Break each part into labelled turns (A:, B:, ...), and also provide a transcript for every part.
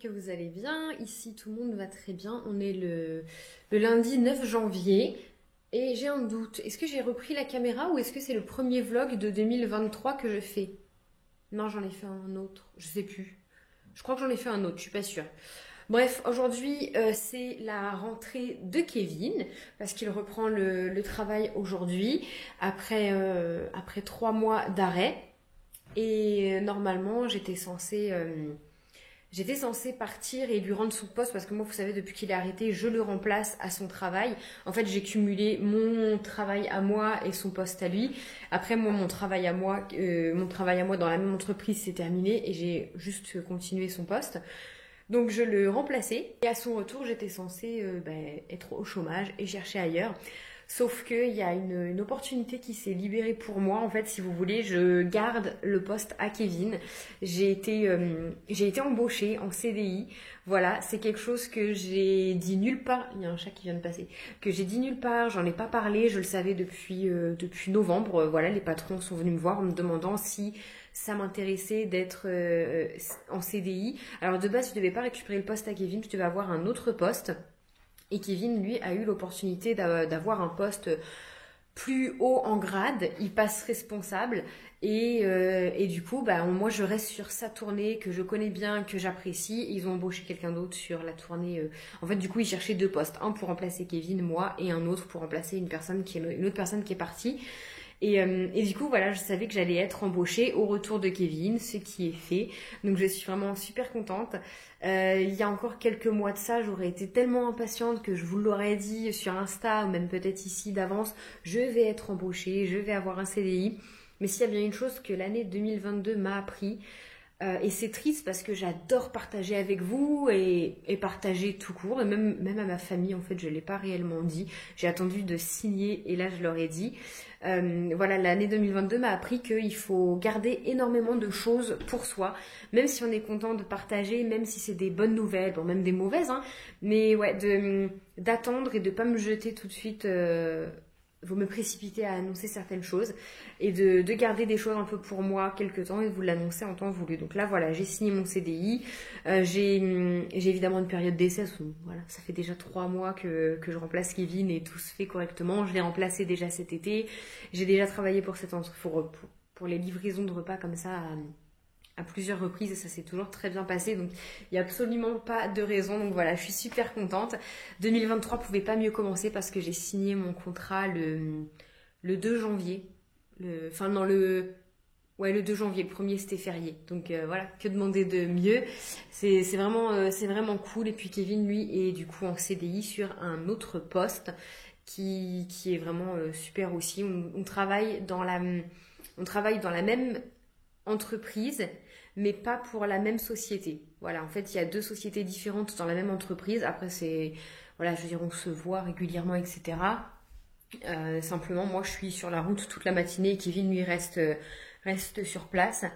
A: que vous allez bien. Ici, tout le monde va très bien. On est le lundi 9 janvier et j'ai un doute. Est-ce que j'ai repris la caméra ou est-ce que c'est le premier vlog de 2023 que je fais? Non, j'en ai fait un autre. Je sais plus. Je crois que j'en ai fait un autre, je suis pas sûre. Bref, aujourd'hui, c'est la rentrée de Kevin parce qu'il reprend le travail aujourd'hui après 3 mois d'arrêt. Et normalement, j'étais censée partir et lui rendre son poste parce que moi, vous savez, depuis qu'il est arrêté, je le remplace à son travail. En fait, j'ai cumulé mon travail à moi et son poste à lui. Après, moi, mon travail à moi dans la même entreprise, c'est terminé et j'ai juste continué son poste. Donc, je le remplaçais. Et à son retour, j'étais censée être au chômage et chercher ailleurs. Sauf qu'il y a une opportunité qui s'est libérée pour moi. En fait, si vous voulez, je garde le poste à Kevin. J'ai été embauchée en CDI. Voilà, c'est quelque chose que j'ai dit nulle part. Il y a un chat qui vient de passer. Que j'ai dit nulle part, j'en ai pas parlé. Je le savais depuis novembre. Voilà, les patrons sont venus me voir en me demandant si ça m'intéressait d'être en CDI. Alors de base, je ne devais pas récupérer le poste à Kevin, je devais avoir un autre poste. Et Kevin, lui, a eu l'opportunité d'avoir un poste plus haut en grade. Il passe responsable. Et du coup, moi, je reste sur sa tournée que je connais bien, que j'apprécie. Ils ont embauché quelqu'un d'autre sur la tournée. En fait, du coup, ils cherchaient 2 postes. Un pour remplacer Kevin, moi, et un autre pour remplacer une autre personne qui est partie. Et du coup, voilà, je savais que j'allais être embauchée au retour de Kevin, ce qui est fait. Donc, je suis vraiment super contente. Il y a encore quelques mois de ça, j'aurais été tellement impatiente que je vous l'aurais dit sur Insta ou même peut-être ici d'avance. Je vais être embauchée, je vais avoir un CDI. Mais s'il y a bien une chose que l'année 2022 m'a appris, et c'est triste parce que j'adore partager avec vous et partager tout court. Et même à ma famille, en fait, je ne l'ai pas réellement dit. J'ai attendu de signer et là, je leur ai dit. Voilà, l'année 2022 m'a appris qu'il faut garder énormément de choses pour soi. Même si on est content de partager, même si c'est des bonnes nouvelles, bon, même des mauvaises. Hein, mais ouais, d'attendre et de ne pas me jeter tout de suite... vous me précipiter à annoncer certaines choses et de garder des choses un peu pour moi quelques temps et de vous l'annoncer en temps voulu. Donc là, voilà, j'ai signé mon CDI. J'ai évidemment une période d'essai. Voilà, ça fait déjà 3 mois que je remplace Kevin et tout se fait correctement. Je l'ai remplacé déjà cet été. J'ai déjà travaillé pour cette entreprise, pour les livraisons de repas comme ça à plusieurs reprises et ça s'est toujours très bien passé, donc il n'y a absolument pas de raison. Donc voilà, je suis super contente. 2023 pouvait pas mieux commencer parce que j'ai signé mon contrat le 2 janvier. Le 2 janvier, le premier c'était férié. Donc voilà, que demander de mieux. C'est vraiment cool. Et puis Kevin, lui, est du coup en CDI sur un autre poste qui est vraiment super aussi. On travaille dans la même entreprise, mais pas pour la même société. Voilà, en fait, il y a 2 sociétés différentes dans la même entreprise. Après, voilà, je veux dire, on se voit régulièrement, etc. Simplement, moi, je suis sur la route toute la matinée et Kevin, lui, reste sur place.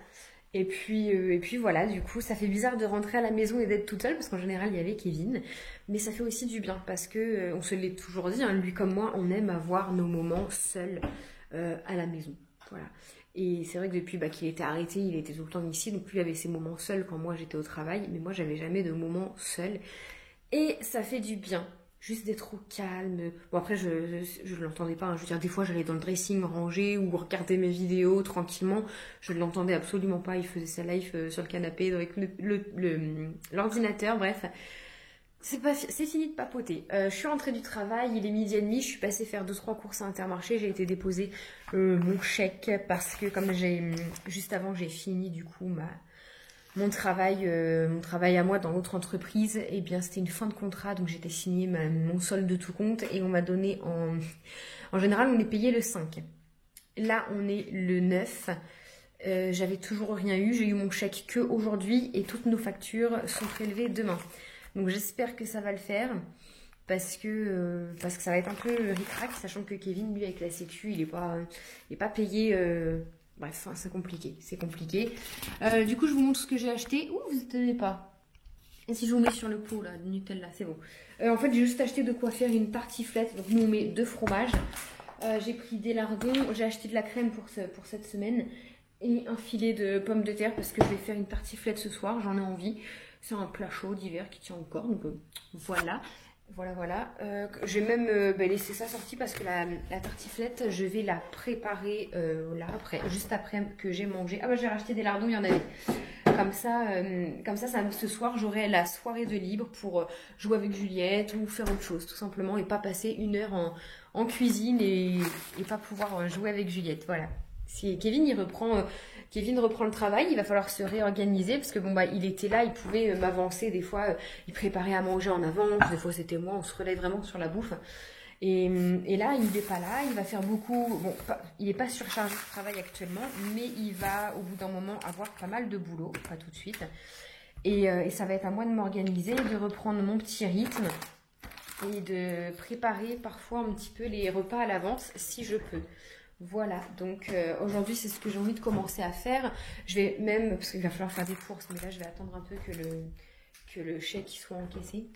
A: Et puis voilà, du coup, ça fait bizarre de rentrer à la maison et d'être toute seule parce qu'en général, il y avait Kevin. Mais ça fait aussi du bien parce que, on se l'est toujours dit, hein, lui comme moi, on aime avoir nos moments seuls à la maison. Voilà. Et c'est vrai que depuis qu'il était arrêté, il était tout le temps ici, donc lui avait ses moments seuls quand moi j'étais au travail, mais moi j'avais jamais de moments seuls. Et ça fait du bien, juste d'être au calme. Bon après je l'entendais pas, hein. Je veux dire des fois j'allais dans le dressing ranger ou regarder mes vidéos tranquillement, je ne l'entendais absolument pas, il faisait sa live sur le canapé avec l'ordinateur, bref. C'est fini de papoter. Je suis rentrée du travail, il est 12h30, je suis passée faire 2-3 courses à Intermarché, j'ai été déposer mon chèque parce que comme juste avant j'ai fini du coup mon travail à moi dans l'autre entreprise, et bien c'était une fin de contrat, donc j'étais signé mon solde de tout compte et on m'a donné en général on est payé le 5. Là on est le 9. J'avais toujours rien eu, j'ai eu mon chèque que aujourd'hui et toutes nos factures sont prélevées demain. Donc j'espère que ça va le faire parce que ça va être un peu ric-rac, sachant que Kevin, lui, avec la sécu, il est pas payé. Bref, c'est compliqué. Du coup, je vous montre ce que j'ai acheté. Ouh, vous ne tenez pas. Et si je vous mets sur le pot, là, du Nutella, c'est bon. En fait, j'ai juste acheté de quoi faire une tartiflette. Donc nous, on met 2 fromages. J'ai pris des lardons. J'ai acheté de la crème pour cette semaine. Et un filet de pommes de terre parce que je vais faire une tartiflette ce soir, j'en ai envie. C'est un plat chaud d'hiver qui tient encore, donc voilà. Voilà. J'ai même laissé ça sorti parce que la tartiflette, je vais la préparer là après, juste après que j'ai mangé. Ah bah j'ai racheté des lardons, il y en avait. Comme ça, ce soir, j'aurai la soirée de libre pour jouer avec Juliette ou faire autre chose, tout simplement, et pas passer 1 heure en cuisine et pas pouvoir jouer avec Juliette. Voilà. Si Kevin reprend le travail, il va falloir se réorganiser parce que il était là, il pouvait m'avancer des fois, il préparait à manger en avance, des fois c'était moi, on se relève vraiment sur la bouffe. Et là, il n'est pas là, il va faire beaucoup. Bon, il n'est pas surchargé de travail actuellement, mais il va au bout d'un moment avoir pas mal de boulot, pas tout de suite. Et ça va être à moi de m'organiser, de reprendre mon petit rythme et de préparer parfois un petit peu les repas à l'avance si je peux. Voilà, donc aujourd'hui c'est ce que j'ai envie de commencer à faire. Je vais même, parce qu'il va falloir faire des courses, mais là je vais attendre un peu que le chèque soit encaissé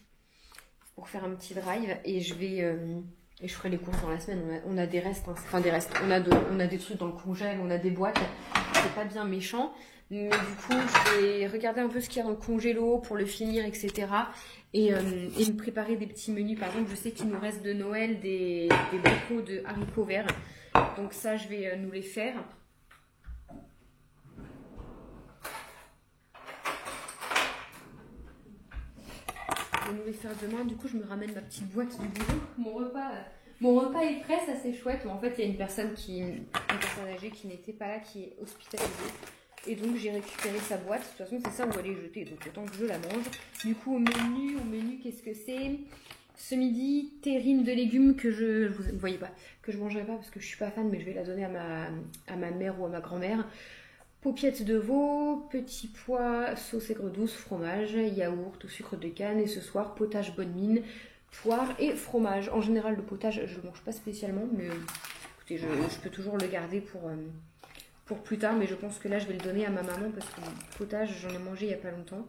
A: pour faire un petit drive et je ferai les courses dans la semaine. On a des restes, hein. Enfin des restes, on a des trucs dans le congèle, on a des boîtes, c'est pas bien méchant, mais du coup je vais regarder un peu ce qu'il y a dans le congélo pour le finir, etc. Et me préparer des petits menus. Par exemple, je sais qu'il nous reste de Noël des bocaux de haricots verts. Donc ça, je vais nous les faire. Je vais nous les faire demain. Du coup, je me ramène ma petite boîte du boulot. Mon repas est prêt, ça c'est chouette. Mais en fait, il y a une personne âgée qui n'était pas là, qui est hospitalisée. Et donc, j'ai récupéré sa boîte. De toute façon, c'est ça, on va les jeter. Donc, autant que je la mange. Du coup, au menu, qu'est-ce que c'est ? Ce midi, terrine de légumes que vous ne voyez pas, que je ne mangerai pas parce que je ne suis pas fan, mais je vais la donner à ma mère ou à ma grand-mère. Paupiettes de veau, petits pois, sauce aigre douce, fromage, yaourt au sucre de canne. Et ce soir, potage bonne mine, poire et fromage. En général, le potage, je ne le mange pas spécialement, mais écoutez, je peux toujours le garder pour plus tard. Mais je pense que là, je vais le donner à ma maman parce que le potage, j'en ai mangé il n'y a pas longtemps.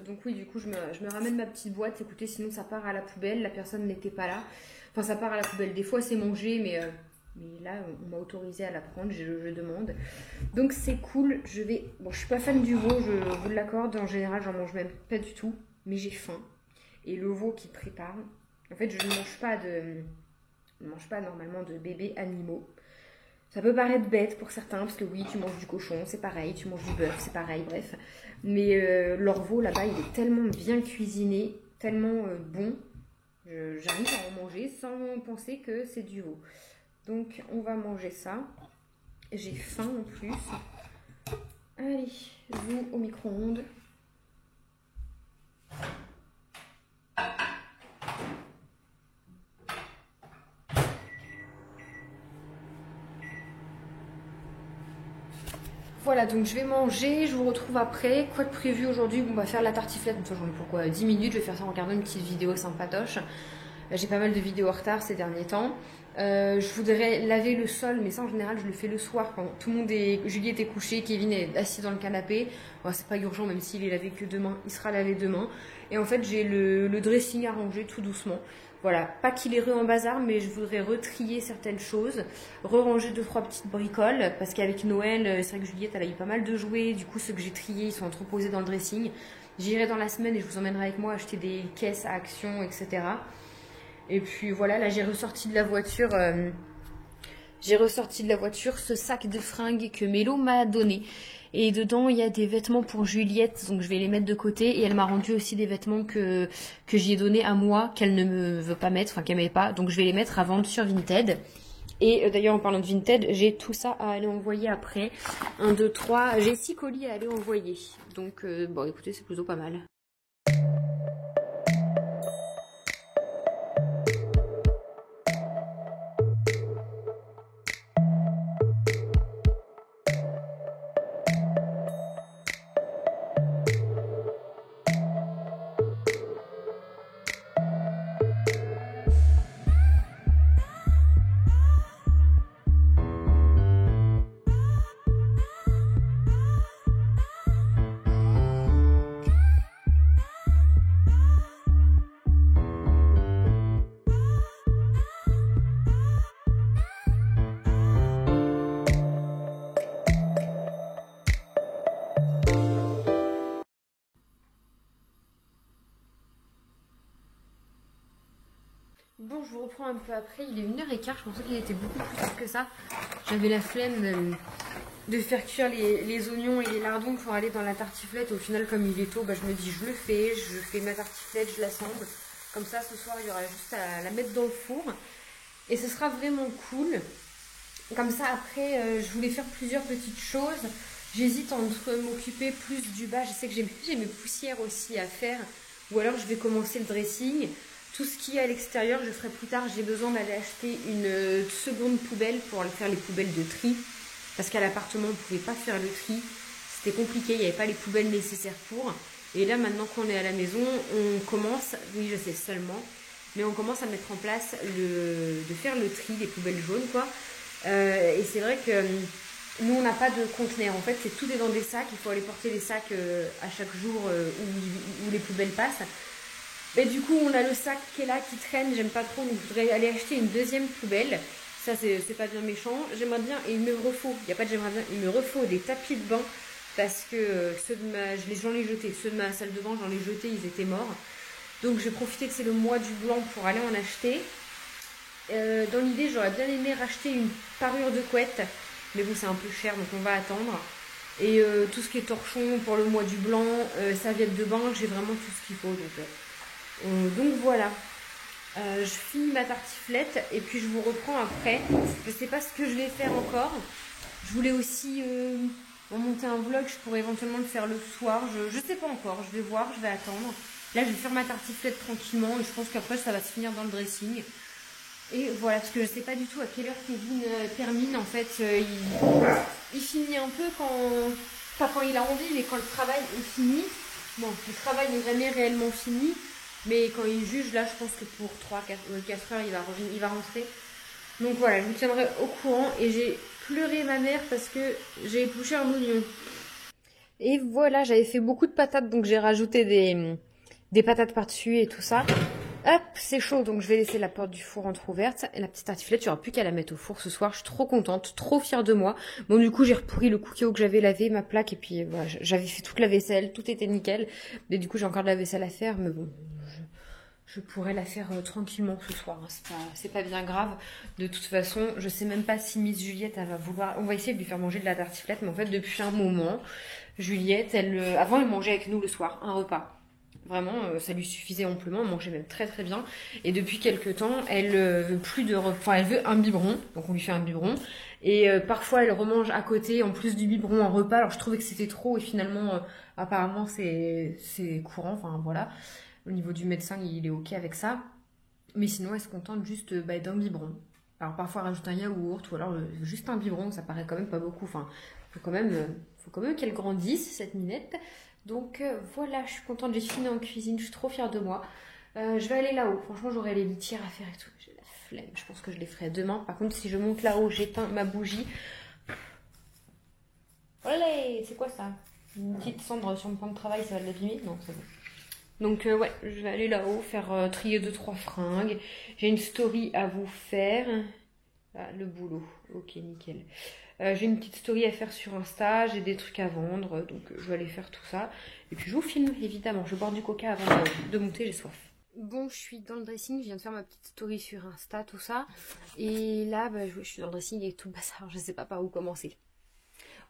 A: Donc oui, du coup, je me ramène ma petite boîte. Écoutez, sinon ça part à la poubelle. La personne n'était pas là. Enfin, ça part à la poubelle. Des fois, c'est mangé, mais là, on m'a autorisé à la prendre. Je demande. Donc c'est cool. Bon, je suis pas fan du veau. Je vous l'accorde. En général, j'en mange même pas du tout. Mais j'ai faim. Et le veau qui prépare. En fait, je ne mange pas normalement de bébés animaux. Ça peut paraître bête pour certains, parce que oui, tu manges du cochon, c'est pareil, tu manges du bœuf, c'est pareil, bref. Mais leur veau, là-bas, il est tellement bien cuisiné, tellement bon, j'arrive à en manger sans penser que c'est du veau. Donc, on va manger ça. J'ai faim en plus. Allez, veau au micro-ondes. Voilà, donc je vais manger, je vous retrouve après. Quoi de prévu aujourd'hui? On va faire la tartiflette, j'en ai pourquoi 10 minutes, je vais faire ça en regardant une petite vidéo sympatoche. J'ai pas mal de vidéos en retard ces derniers temps. Je voudrais laver le sol, mais ça en général je le fais le soir quand tout le monde Juliette est couchée, Kevin est assis dans le canapé. Bon, c'est pas urgent, même s'il est lavé que demain, il sera lavé demain. Et en fait j'ai le dressing à ranger tout doucement. Voilà, pas qu'il est en bazar, mais je voudrais retrier certaines choses, ranger 2-3 petites bricoles, parce qu'avec Noël, c'est vrai que Juliette, elle a eu pas mal de jouets, du coup ceux que j'ai triés, ils sont entreposés dans le dressing. J'irai dans la semaine et je vous emmènerai avec moi acheter des caisses à Action, etc. Et puis voilà, là j'ai ressorti de la voiture ce sac de fringues que Mélo m'a donné. Et dedans, il y a des vêtements pour Juliette, donc je vais les mettre de côté. Et elle m'a rendu aussi des vêtements que j'y ai donné à moi, qu'elle ne me veut pas mettre, enfin qu'elle m'aimait pas. Donc je vais les mettre à vendre sur Vinted. Et d'ailleurs, en parlant de Vinted, j'ai tout ça à aller envoyer après. 1, 2, 3, j'ai 6 colis à aller envoyer. Donc bon, écoutez, c'est plutôt pas mal. Bon, je vous reprends un peu après. Il est 1h15. Je pensais qu'il était beaucoup plus tard que ça. J'avais la flemme de faire cuire les oignons et les lardons pour aller dans la tartiflette. Au final, comme il est tôt, bah, je me dis je le fais. Je fais ma tartiflette, je l'assemble. Comme ça, ce soir, il y aura juste à la mettre dans le four. Et ce sera vraiment cool. Comme ça, après, je voulais faire plusieurs petites choses. J'hésite entre m'occuper plus du bas. Je sais que j'ai mes poussières aussi à faire. Ou alors, je vais commencer le dressing. Tout ce qui est à l'extérieur, je ferai plus tard. J'ai besoin d'aller acheter une seconde poubelle pour aller faire les poubelles de tri. Parce qu'à l'appartement, on ne pouvait pas faire le tri. C'était compliqué, il n'y avait pas les poubelles nécessaires pour. Et là, maintenant qu'on est à la maison, on commence, oui, je sais seulement, mais on commence à mettre en place de faire le tri des poubelles jaunes, quoi. Et c'est vrai que nous, on n'a pas de conteneur. En fait, tout est dans des sacs. Il faut aller porter les sacs à chaque jour où les poubelles passent. Et du coup, on a le sac qui est là, qui traîne. J'aime pas trop. Donc, je voudrais aller acheter une deuxième poubelle. Ça, c'est pas bien méchant. J'aimerais bien, et il me refaut, il n'y a pas de j'aimerais bien, il me refaut des tapis de bain. Parce que j'en ai jeté. Ceux de ma salle de bain, j'en ai jeté, ils étaient morts. Donc, j'ai profité que c'est le mois du blanc pour aller en acheter. Dans l'idée, j'aurais bien aimé racheter une parure de couette. Mais bon, c'est un peu cher, donc on va attendre. Et tout ce qui est torchon pour le mois du blanc, serviette de bain, j'ai vraiment tout ce qu'il faut. Donc voilà. Je finis ma tartiflette et puis je vous reprends après. Je sais pas ce que je vais faire encore. Je voulais aussi monter un vlog. Je pourrais éventuellement le faire le soir. Je sais pas encore. Je vais voir, je vais attendre. Là, je vais faire ma tartiflette tranquillement et je pense qu'après, ça va se finir dans le dressing. Et voilà, parce que je sais pas du tout à quelle heure Kevin termine. En fait, il finit un peu pas quand il a envie, mais quand le travail est fini. Bon, le travail n'est jamais réellement fini, mais quand il juge, là, je pense que pour 3-4 heures, il va rentrer. Donc voilà, je vous tiendrai au courant. Et j'ai pleuré ma mère parce que j'ai épluché un oignon. Et voilà, j'avais fait beaucoup de patates, donc j'ai rajouté des patates par-dessus et tout ça. Hop, c'est chaud, donc je vais laisser la porte du four entrouverte. Et la petite tartiflette, il n'y aura plus qu'à la mettre au four ce soir. Je suis trop contente, trop fière de moi. Bon, du coup, j'ai repourri le cookie que j'avais lavé, ma plaque, et puis voilà, j'avais fait toute la vaisselle, tout était nickel. Mais du coup, j'ai encore de la vaisselle à faire, mais bon, je pourrais la faire tranquillement ce soir. Hein. C'est pas bien grave. De toute façon, je sais même pas si Miss Juliette, elle va vouloir... On va essayer de lui faire manger de la tartiflette, mais en fait, depuis un moment, Juliette, avant, elle mangeait avec nous le soir, un repas. Vraiment, ça lui suffisait amplement, elle mangeait même très très bien. Et depuis quelques temps, elle veut plus de enfin, elle veut un biberon, donc on lui fait un biberon. Et parfois, elle remange à côté, en plus du biberon, un repas. Alors je trouvais que c'était trop, et finalement, apparemment, c'est courant. Enfin voilà, au niveau du médecin, il est ok avec ça. Mais sinon, elle se contente juste d'un biberon. Alors parfois, elle rajoute un yaourt, ou alors juste un biberon, ça paraît quand même pas beaucoup. Enfin, faut quand même qu'elle grandisse, cette minette. Donc voilà, je suis contente, j'ai fini en cuisine, je suis trop fière de moi. Je vais aller là-haut, franchement j'aurai les litières à faire et tout. J'ai la flemme, je pense que je les ferai demain. Par contre, si je monte là-haut, j'éteins ma bougie. Olé, c'est quoi ça? Une petite cendre sur mon plan de travail, ça va l'abîmer? Non, c'est bon. Donc ouais, je vais aller là-haut, faire trier 2-3 fringues. J'ai une story à vous faire. Ah, le boulot, ok, nickel. J'ai une petite story à faire sur Insta, j'ai des trucs à vendre, donc je vais aller faire tout ça. Et puis je vous filme, évidemment. Je vais boire du coca avant de monter, j'ai soif. Bon, je suis dans le dressing, je viens de faire ma petite story sur Insta, tout ça. Et là, je suis dans le dressing avec tout le bazar, je sais pas par où commencer.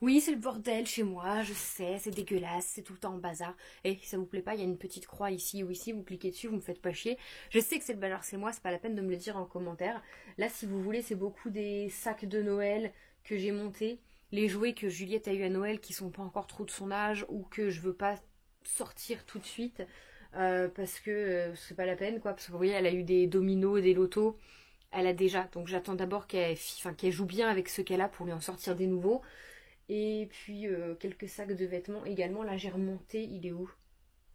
A: Oui, c'est le bordel chez moi, je sais, c'est dégueulasse, c'est tout le temps en bazar. Et si ça vous plaît pas, il y a une petite croix ici ou ici, vous cliquez dessus, vous me faites pas chier. Je sais que c'est le bazar, c'est moi, c'est pas la peine de me le dire en commentaire. Là, si vous voulez, c'est beaucoup des sacs de Noël que j'ai montés, les jouets que Juliette a eu à Noël qui sont pas encore trop de son âge ou que je veux pas sortir tout de suite parce que c'est pas la peine quoi. Parce que vous voyez, elle a eu des dominos, des lotos, elle a déjà. Donc j'attends d'abord qu'elle joue bien avec ce qu'elle a pour lui en sortir des nouveaux. Et puis quelques sacs de vêtements également. Là j'ai remonté, il est où?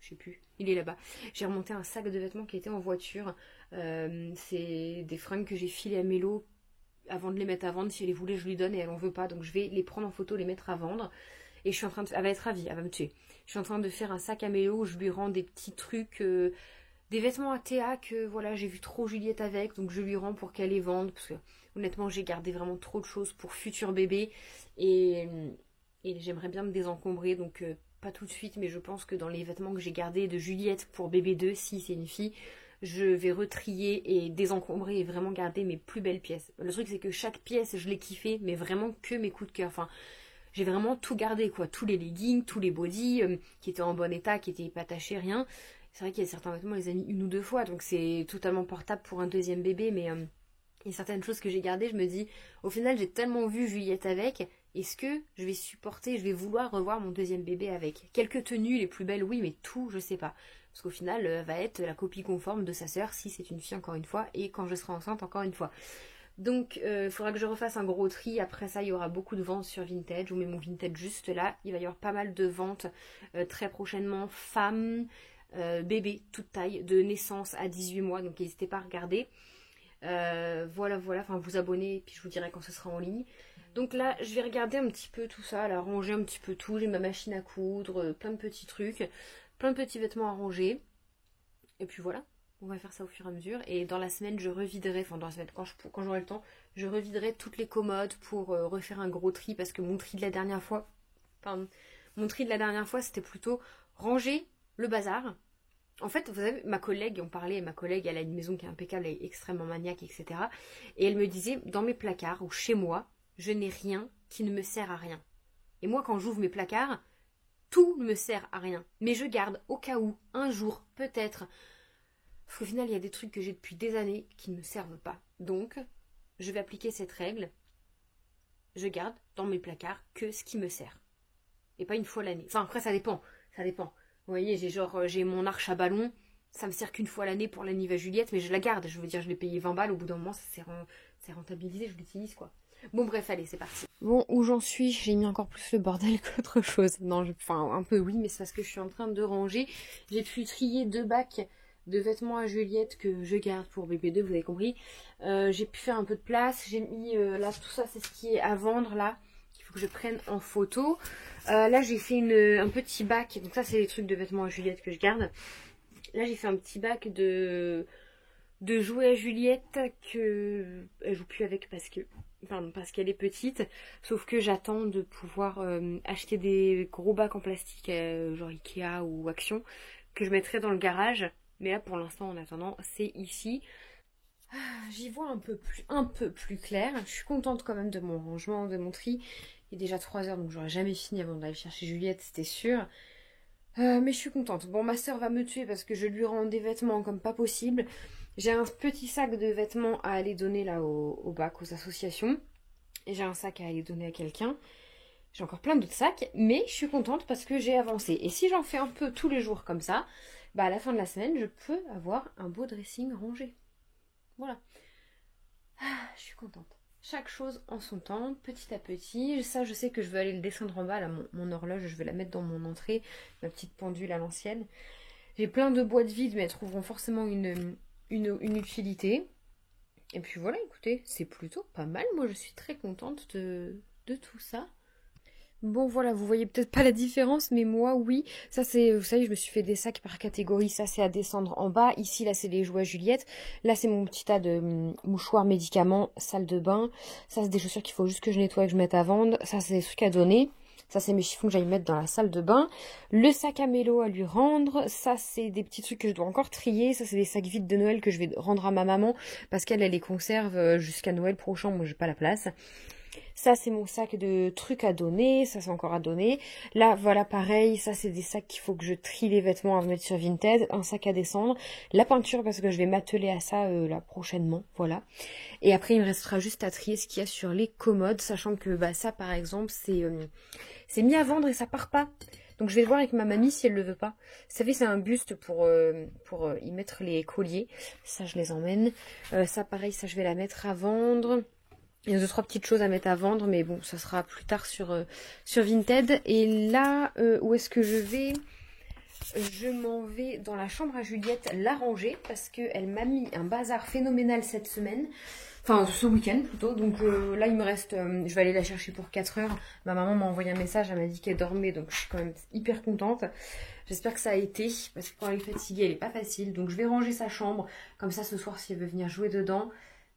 A: Je sais plus, il est là-bas. J'ai remonté un sac de vêtements qui était en voiture. C'est des fringues que j'ai filées à Mélo avant de les mettre à vendre. Si elle les voulait, je lui donne et elle en veut pas. Donc je vais les prendre en photo, les mettre à vendre. Et je suis en train de... Elle va être ravie, elle va me tuer. Je suis en train de faire un sac à Mélo où je lui rends des petits trucs, des vêtements à Théa que voilà, j'ai vu trop Juliette avec. Donc je lui rends pour qu'elle les vende. Parce que honnêtement, j'ai gardé vraiment trop de choses pour futur bébé. Et j'aimerais bien me désencombrer. Donc pas tout de suite, mais je pense que dans les vêtements que j'ai gardés de Juliette pour bébé 2, si c'est une fille, je vais retrier et désencombrer et vraiment garder mes plus belles pièces. Le truc c'est que chaque pièce je l'ai kiffé, mais vraiment que mes coups de cœur. Enfin, j'ai vraiment tout gardé quoi, tous les leggings, tous les bodys qui étaient en bon état, qui étaient pas tachés, rien. C'est vrai qu'il y a certains vêtements, on les a mis une ou deux fois, donc c'est totalement portable pour un deuxième bébé, mais il y a certaines choses que j'ai gardées, je me dis, au final j'ai tellement vu Juliette avec, est-ce que je vais supporter, je vais vouloir revoir mon deuxième bébé avec? Quelques tenues les plus belles, oui, mais tout, je sais pas. Parce qu'au final, va être la copie conforme de sa sœur, si c'est une fille encore une fois, et quand je serai enceinte encore une fois. Donc il faudra que je refasse un gros tri. Après ça, il y aura beaucoup de ventes sur Vinted. Je vous mets mon Vinted juste là. Il va y avoir pas mal de ventes très prochainement. Femmes, bébés, toute taille, de naissance à 18 mois. Donc n'hésitez pas à regarder. Voilà, enfin vous abonnez, puis je vous dirai quand ce sera en ligne. Donc là, je vais regarder un petit peu tout ça, là, ranger un petit peu tout. J'ai ma machine à coudre, plein de petits trucs, plein de petits vêtements à ranger. Et puis voilà. On va faire ça au fur et à mesure. Et dans la semaine, je reviderai, enfin dans la semaine, quand j'aurai le temps, je reviderai toutes les commodes pour refaire un gros tri. Parce que mon tri de la dernière fois, c'était plutôt ranger le bazar. En fait, vous savez, ma collègue, elle a une maison qui est impeccable, elle est extrêmement maniaque, etc. Et elle me disait, dans mes placards ou chez moi, je n'ai rien qui ne me sert à rien. Et moi, quand j'ouvre mes placards, tout ne me sert à rien. Mais je garde au cas où, un jour, peut-être. Parce qu'au final, il y a des trucs que j'ai depuis des années qui ne me servent pas. Donc, je vais appliquer cette règle. Je garde dans mes placards que ce qui me sert. Et pas une fois l'année. Enfin, après, ça dépend. Vous voyez, j'ai mon arche à ballon. Ça me sert qu'une fois l'année pour l'anniversaire Juliette, mais je la garde. Je veux dire, je l'ai payé 20 balles. Au bout d'un moment, c'est rentabilisé. Je l'utilise, quoi. Bon, bref, allez, c'est parti. Bon, où j'en suis, j'ai mis encore plus le bordel qu'autre chose. Non, enfin, un peu oui, mais c'est parce que je suis en train de ranger. J'ai pu trier 2 bacs de vêtements à Juliette que je garde pour bébé 2, vous avez compris. J'ai pu faire un peu de place. J'ai mis, là, tout ça, c'est ce qui est à vendre, là, qu'il faut que je prenne en photo. Là, j'ai fait un petit bac. Donc ça, c'est les trucs de vêtements à Juliette que je garde. Là, j'ai fait un petit bac de jouets à Juliette que elle joue plus avec parce qu'elle est petite. Sauf que j'attends de pouvoir acheter des gros bacs en plastique, genre Ikea ou Action, que je mettrai dans le garage. Mais là, pour l'instant, en attendant, c'est ici. J'y vois un peu plus clair. Je suis contente quand même de mon rangement, de mon tri. Il est déjà 3 heures, donc j'aurais jamais fini avant d'aller chercher Juliette, c'était sûr. Mais je suis contente. Bon, ma soeur va me tuer parce que je lui rends des vêtements comme pas possible. J'ai un petit sac de vêtements à aller donner là au bac, aux associations. Et j'ai un sac à aller donner à quelqu'un. J'ai encore plein d'autres sacs, mais je suis contente parce que j'ai avancé. Et si j'en fais un peu tous les jours comme ça, bah à la fin de la semaine, je peux avoir un beau dressing rangé. Voilà. Je suis contente. Chaque chose en son temps, petit à petit. Ça, je sais que je veux aller le descendre en bas. Là, mon horloge, je vais la mettre dans mon entrée. Ma petite pendule à l'ancienne. J'ai plein de boîtes vides, mais elles trouveront forcément une utilité. Et puis voilà, écoutez, c'est plutôt pas mal. Moi, je suis très contente de tout ça. Bon voilà, vous voyez peut-être pas la différence, mais moi oui. Ça c'est, vous savez, je me suis fait des sacs par catégorie. Ça c'est à descendre en bas. Ici là c'est les jouets Juliette. Là c'est mon petit tas de mouchoirs, médicaments, salle de bain. Ça c'est des chaussures qu'il faut juste que je nettoie et que je mette à vendre. Ça c'est des trucs à donner. Ça c'est mes chiffons que j'aille mettre dans la salle de bain. Le sac à mélo à lui rendre. Ça c'est des petits trucs que je dois encore trier. Ça c'est des sacs vides de Noël que je vais rendre à ma maman parce qu'elle les conserve jusqu'à Noël prochain. Moi j'ai pas la place. Ça, c'est mon sac de trucs à donner. Ça, c'est encore à donner. Là, voilà, pareil. Ça, c'est des sacs qu'il faut que je trie les vêtements à mettre sur Vinted. Un sac à descendre. La peinture, parce que je vais m'atteler à ça là prochainement. Voilà. Et après, il me restera juste à trier ce qu'il y a sur les commodes. Sachant que bah, ça, par exemple, c'est mis à vendre et ça part pas. Donc, je vais voir avec ma mamie si elle le veut pas. Vous savez, c'est un buste pour y mettre les colliers. Ça, je les emmène. Ça, pareil, ça, je vais la mettre à vendre. Il y a 2-3 petites choses à mettre à vendre, mais bon, ça sera plus tard sur Vinted. Et là, où est-ce que je vais? Je m'en vais dans la chambre à Juliette la ranger, parce qu'elle m'a mis un bazar phénoménal cette semaine. Enfin, ce week-end plutôt. Donc là, il me reste... je vais aller la chercher pour 4 heures. Ma maman m'a envoyé un message, elle m'a dit qu'elle dormait, donc je suis quand même hyper contente. J'espère que ça a été, parce que quand elle est fatiguée, elle est pas facile. Donc je vais ranger sa chambre, comme ça ce soir, si elle veut venir jouer dedans,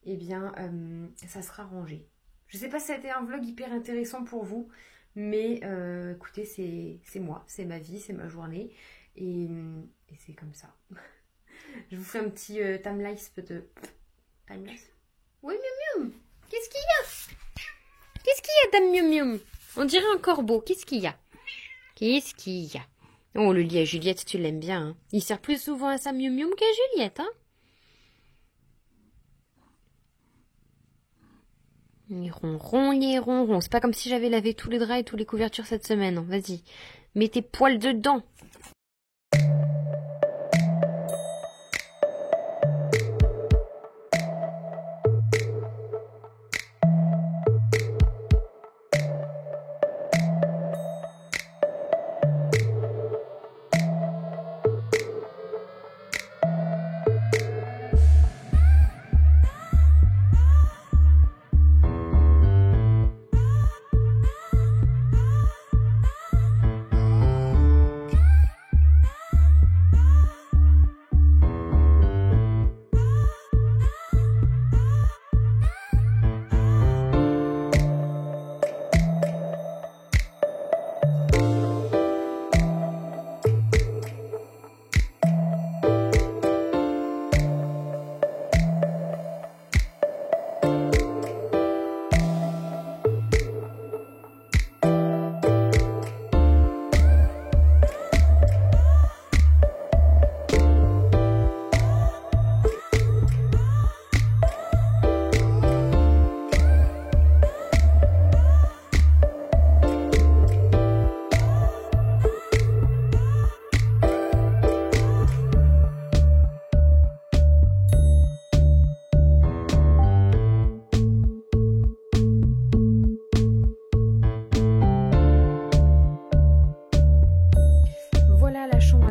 A: eh bien, ça sera rangé. Je sais pas si ça a été un vlog hyper intéressant pour vous, mais écoutez, c'est moi, c'est ma vie, c'est ma journée, et c'est comme ça. Je vous fais un petit timelapse de... Timelapse. Oui, miam miam. Qu'est-ce qu'il y a? Qu'est-ce qu'il y a, dame miam miam? On dirait un corbeau. Qu'est-ce qu'il y a? Qu'est-ce qu'il y a? Oh, le lit à Juliette, tu l'aimes bien, hein. Il sert plus souvent à sa miam miam qu'à Juliette, hein. Les ronrons, les ronrons. C'est pas comme si j'avais lavé tous les draps et toutes les couvertures cette semaine. Hein. Vas-y, mets tes poils dedans.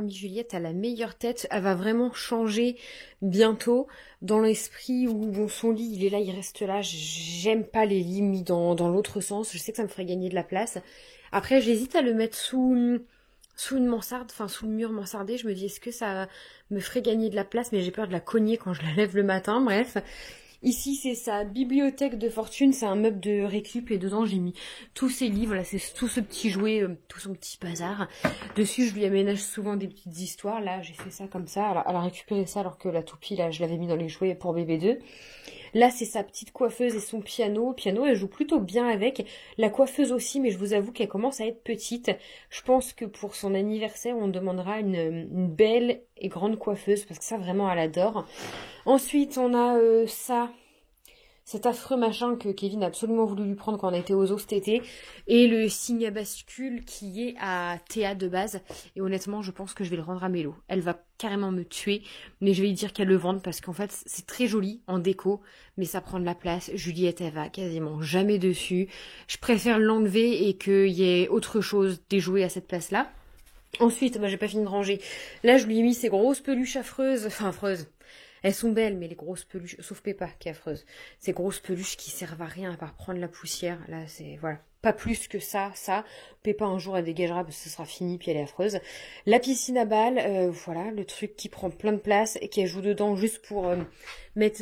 A: Juliette a la meilleure tête, elle va vraiment changer bientôt dans l'esprit où bon, son lit il est là, il reste là, j'aime pas les lits mis dans l'autre sens, je sais que ça me ferait gagner de la place. Après j'hésite à le mettre sous une mansarde, enfin sous le mur mansardé, je me dis est-ce que ça me ferait gagner de la place, mais j'ai peur de la cogner quand je la lève le matin, bref. Ici, c'est sa bibliothèque de fortune, c'est un meuble de récup et dedans, j'ai mis tous ses livres, là, c'est tout ce petit jouet, tout son petit bazar. Dessus, je lui aménage souvent des petites histoires, là, j'ai fait ça comme ça, elle a récupéré ça alors que la toupie, là, je l'avais mis dans les jouets pour bébé 2. Là, c'est sa petite coiffeuse et son piano. Le piano, elle joue plutôt bien avec. La coiffeuse aussi, mais je vous avoue qu'elle commence à être petite. Je pense que pour son anniversaire, on demandera une belle et grande coiffeuse, parce que ça, vraiment, elle adore. Ensuite, on a cet affreux machin que Kevin a absolument voulu lui prendre quand on a été aux eaux cet été, et le signe à bascule qui est à Théa de base, et honnêtement je pense que je vais le rendre à Mélo. Elle va carrément me tuer, mais je vais lui dire qu'elle le vende parce qu'en fait c'est très joli en déco, mais ça prend de la place. Juliette elle va quasiment jamais dessus, je préfère l'enlever et qu'il y ait autre chose, des jouets à cette place là. Ensuite, j'ai pas fini de ranger, là je lui ai mis ces grosses peluches affreuses, enfin affreuses. Elles sont belles, mais les grosses peluches, sauf Peppa qui est affreuse. Ces grosses peluches qui servent à rien à part prendre la poussière. Là, c'est, voilà. Pas plus que ça. Peppa, un jour, elle dégagera parce que ce sera fini, puis elle est affreuse. La piscine à balles, voilà, le truc qui prend plein de place et qui joue dedans juste pour mettre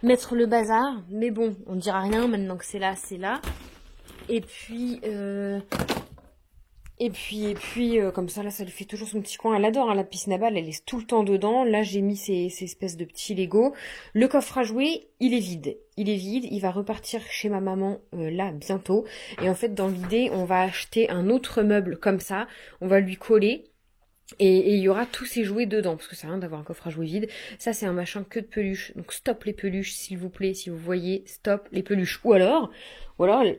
A: le bazar. Mais bon, on ne dira rien maintenant que c'est là, c'est là. Et puis, comme ça, là, ça lui fait toujours son petit coin. Elle adore hein, la piscine à balles, elle est tout le temps dedans. Là, j'ai mis ces espèces de petits Lego. Le coffre à jouer, il est vide. Il va repartir chez ma maman là, bientôt. Et en fait, dans l'idée, on va acheter un autre meuble comme ça. On va lui coller. Et il y aura tous ces jouets dedans, parce que ça sert à rien d'avoir un coffre à jouer vide. Ça, c'est un machin que de peluches. Donc, stop les peluches, s'il vous plaît. Si vous voyez, stop les peluches. Ou alors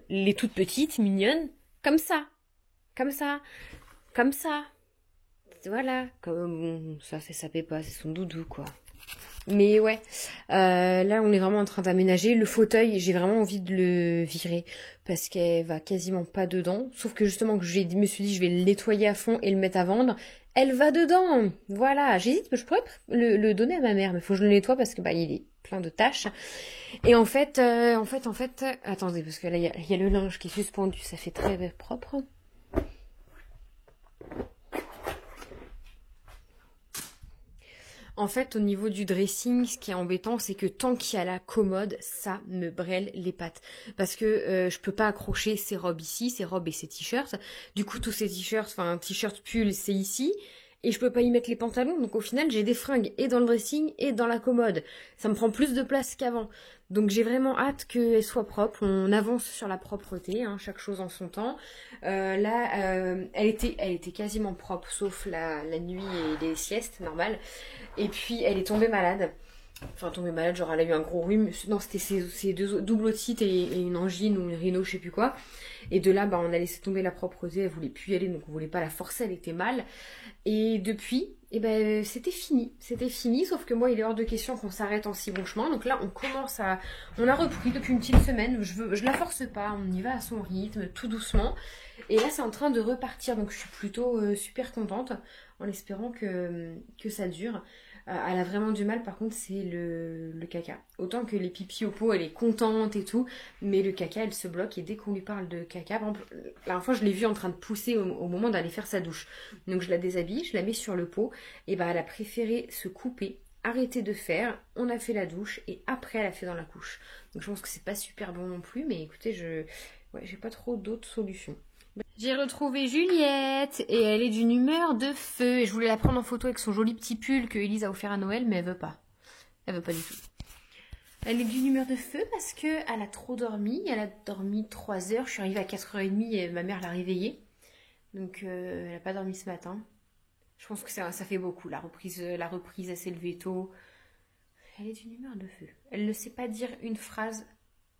A: les toutes petites, mignonnes, comme ça. Comme ça. Voilà. Comme ça, c'est sa Peppa, c'est son doudou, quoi. Mais ouais, là, on est vraiment en train d'aménager. Le fauteuil, j'ai vraiment envie de le virer parce qu'elle va quasiment pas dedans. Sauf que justement, que je me suis dit, je vais le nettoyer à fond et le mettre à vendre. Elle va dedans. Voilà. J'hésite, je pourrais le donner à ma mère, mais faut que je le nettoie parce que il est plein de taches. Et en fait, attendez, parce que là, il y a le linge qui est suspendu. Ça fait très propre. En fait, au niveau du dressing, ce qui est embêtant, c'est que tant qu'il y a la commode, ça me brêle les pattes. Parce que je peux pas accrocher ces robes ici, ces robes et ces t-shirts. Du coup, tous ces t-shirts, enfin, t-shirt pull, c'est ici. et je peux pas y mettre les pantalons, donc au final j'ai des fringues et dans le dressing et dans la commode. Ça me prend plus de place qu'avant. Donc j'ai vraiment hâte qu'elle soit propre. On avance sur la propreté, hein, chaque chose en son temps. Elle était quasiment propre, sauf la nuit et les siestes normales. Et puis elle est tombée malade. Enfin tombée malade, genre elle a eu un gros rhume. Non, c'était ses deux double otite et une angine ou une rhino, je sais plus quoi. Et de là, on a laissé tomber la propreté, elle voulait plus y aller, donc on voulait pas la forcer, elle était mal. Et depuis, c'était fini, sauf que moi, il est hors de question qu'on s'arrête en si bon chemin. Donc là, on a repris depuis une petite semaine, je la force pas, on y va à son rythme, tout doucement. Et là, c'est en train de repartir, donc je suis plutôt super contente, en espérant que ça dure. Elle a vraiment du mal, par contre, c'est le caca. Autant que les pipis au pot, elle est contente et tout, mais le caca, elle se bloque. Et dès qu'on lui parle de caca, par exemple, la dernière fois, je l'ai vue en train de pousser au moment d'aller faire sa douche. Donc je la déshabille, je la mets sur le pot, et elle a préféré se couper, arrêter de faire. On a fait la douche, et après, elle a fait dans la couche. Donc je pense que c'est pas super bon non plus, mais écoutez, j'ai pas trop d'autres solutions. J'ai retrouvé Juliette et elle est d'une humeur de feu. Et je voulais la prendre en photo avec son joli petit pull que Elise a offert à Noël, mais elle veut pas. Elle veut pas du tout. Elle est d'une humeur de feu parce qu'elle a trop dormi. Elle a dormi 3 heures. Je suis arrivée à 4h30 et ma mère l'a réveillée. Donc elle n'a pas dormi ce matin. Je pense que ça fait beaucoup. La reprise, elle s'est levée tôt. Elle est d'une humeur de feu. Elle ne sait pas dire une phrase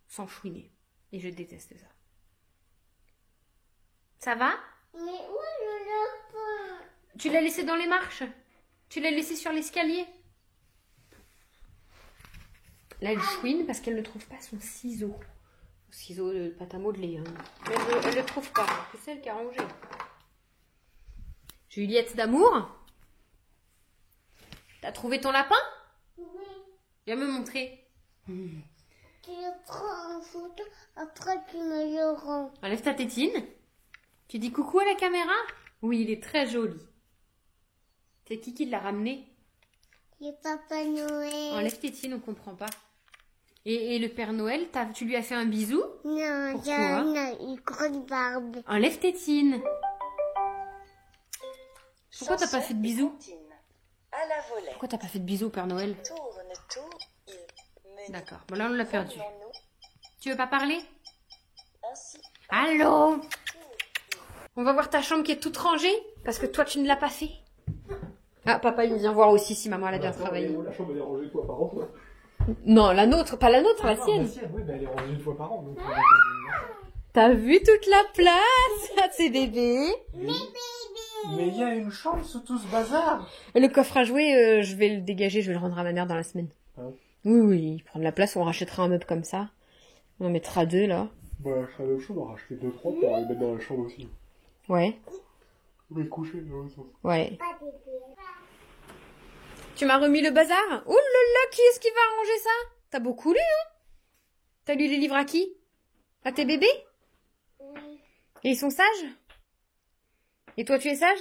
A: sans chouiner. Et je déteste ça. Ça va?
B: Mais où je le prends?
A: Tu l'as laissé dans les marches? Tu l'as laissé sur l'escalier? Là, elle chouine parce qu'elle ne trouve pas son ciseau. Le ciseau de pâte à modeler. Hein. Elle ne le trouve pas. C'est celle qui a rangé. Juliette d'amour? T'as trouvé ton lapin?
B: Oui.
A: Viens me montrer.
B: Tu le prends en photo, après tu me le rends.
A: Enlève ta tétine. Tu dis coucou à la caméra? Oui, il est très joli. C'est qui l'a ramené?
B: C'est Papa Noël.
A: Enlève tétine, on comprend pas. Et le Père Noël, tu lui as fait un bisou?
B: Non,
A: Pourquoi?
B: il a une grande barbe.
A: Enlève tétine. Pourquoi t'as pas fait de bisous?
C: À la volée.
A: Pourquoi t'as pas fait de bisous au Père Noël? D'accord, bon là on l'a perdu. Tu veux pas parler? Allô? On va voir ta chambre qui est toute rangée? Parce que toi tu ne l'as pas fait. Ah, papa il vient voir aussi si maman elle a bien travaillé.
D: La chambre elle est rangée une fois par an.
A: Non, la nôtre, pas la nôtre, la sienne.
D: La sienne, oui, elle est rangée une fois par an. Donc
A: T'as vu toute la place? C'est bébé.
D: mais il y a une chambre sous tout ce bazar.
A: Et le coffre à jouer, je vais le dégager, je vais le rendre à ma mère dans la semaine.
D: Hein?
A: Oui, prendre la place, on rachètera un meuble comme ça. On en mettra 2 là.
D: Bah, je serais même chaud d'en racheter 2-3 pour les mettre dans la chambre aussi.
A: Ouais.
D: Mais coucher, dans le sens.
A: Ouais. Tu m'as remis le bazar? Oh là là, qui est-ce qui va ranger ça? T'as beaucoup lu, hein? T'as lu les livres à qui? À tes bébés?
B: Oui.
A: Et ils sont sages? Et toi, tu es sage?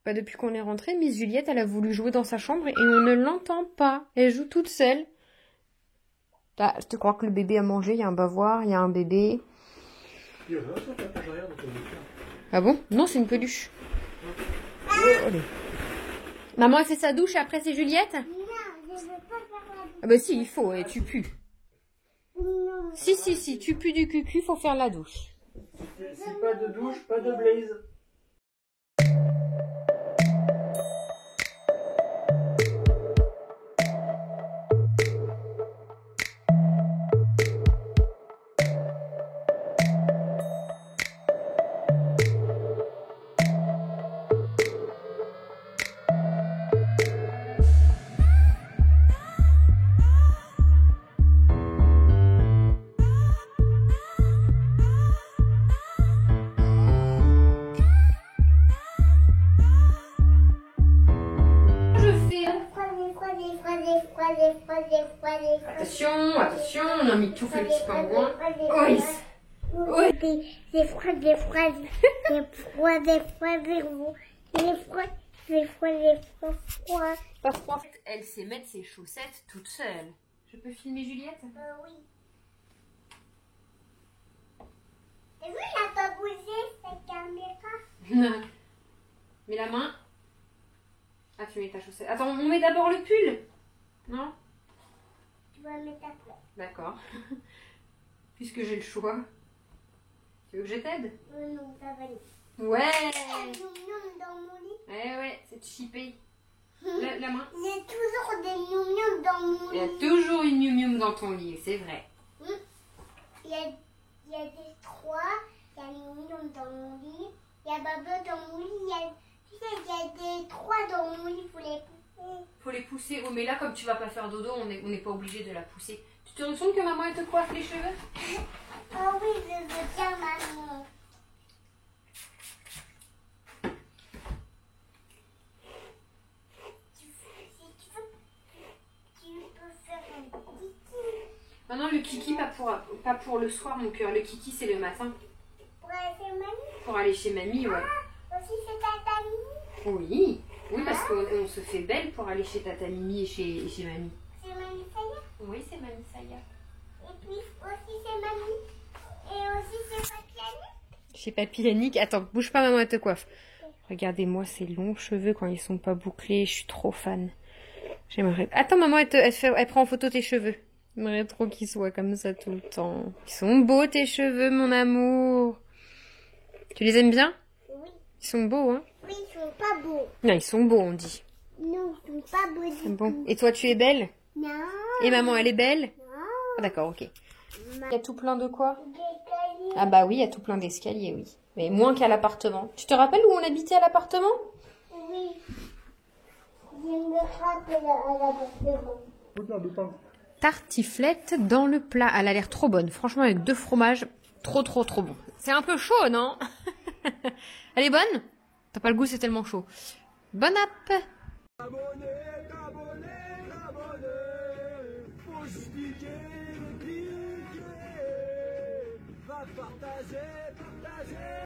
A: Pas depuis qu'on est rentré, Miss Juliette, elle a voulu jouer dans sa chambre et on ne l'entend pas. Elle joue toute seule. Ah, je te crois que le bébé a mangé, il y a un bavoir, il y a un bébé.
D: Il y en a un sur la page arrière, donc on est clair.
A: Ah bon? Non, c'est une peluche. Allez. Maman a fait sa douche et après c'est Juliette?
B: Non, je veux pas faire la douche.
A: Ah bah si, il faut, et tu pues.
B: Non.
A: Si, tu pues du cucu, faut faire la douche.
D: Si pas de douche, pas de blaze.
A: Attention, on a mis tout fait le petit pingouin. Oui.
B: Des froid.
A: Pas froid. Elle sait mettre ses chaussettes toute seule. Je peux filmer Juliette?
B: Oui. T'as vu, il a pas bougé cette caméra?
A: Mets la main. Ah, tu mets ta chaussette. Attends, on met d'abord le pull. Non?
B: Tu vas mettre après.
A: D'accord. Puisque j'ai le choix. Tu veux que je t'aide?
B: Non, ça va aller.
A: Ouais.
B: Il y a des mignons dans mon lit.
A: Ouais, c'est chippé. La main.
B: Il y a toujours des mignons dans mon
A: Il y a
B: lit.
A: toujours une mium dans ton lit, c'est vrai.
B: Il y a des trois. Il y a des mignons dans mon lit. Il y a Baba dans mon lit. Tu sais, il y a des trois dans mon lit pour les pousser.
A: Faut les pousser. Oh, mais là, comme tu vas pas faire dodo, on n'est pas obligé de la pousser. Tu te rends compte que maman, elle te coiffe les cheveux?
B: Oh oui, je veux bien, maman. Si tu veux, tu peux faire un kiki.
A: Ah non, le kiki, pas pour le soir, mon cœur. Le kiki, c'est le matin.
B: Pour aller chez mamie.
A: Pour aller chez mamie, ouais.
B: Aussi, c'est ta famille.
A: Oui. Oui, parce qu'on se fait belle pour aller chez tata Mimi et chez mamie.
B: C'est mamie Saya.
A: Oui, c'est mamie Saya.
B: Et puis aussi, c'est mamie. Et aussi, c'est Papy Annick.
A: Chez papy Yannick. Attends, bouge pas, maman, elle te coiffe. Regardez-moi ces longs cheveux quand ils sont pas bouclés. Je suis trop fan. J'aimerais... Attends, maman, elle prend en photo tes cheveux. J'aimerais trop qu'ils soient comme ça tout le temps. Ils sont beaux, tes cheveux, mon amour. Tu les aimes bien?
B: Oui.
A: Ils sont beaux, hein?
B: Oui, ils sont pas beaux.
A: Non, ils sont beaux, on dit.
B: Non, ils sont pas beaux du
A: Bon.
B: tout.
A: Et toi, tu es belle?
B: Non.
A: Et maman, elle est belle?
B: Non.
A: Ah, d'accord, ok. Il y a tout plein de quoi?
B: Des escaliers.
A: Ah bah oui, il y a tout plein d'escaliers, oui. Mais moins qu'à l'appartement. Tu te rappelles où on habitait à l'appartement?
B: Oui. Je me frappe à l'appartement.
D: Regarde le pain.
A: Tartiflette dans le plat. Elle a l'air trop bonne. Franchement, avec 2 fromages, trop bon. C'est un peu chaud, non? Elle est bonne? T'as pas le goût, c'est tellement chaud. Bon app!
E: Faut se piquer, va partager.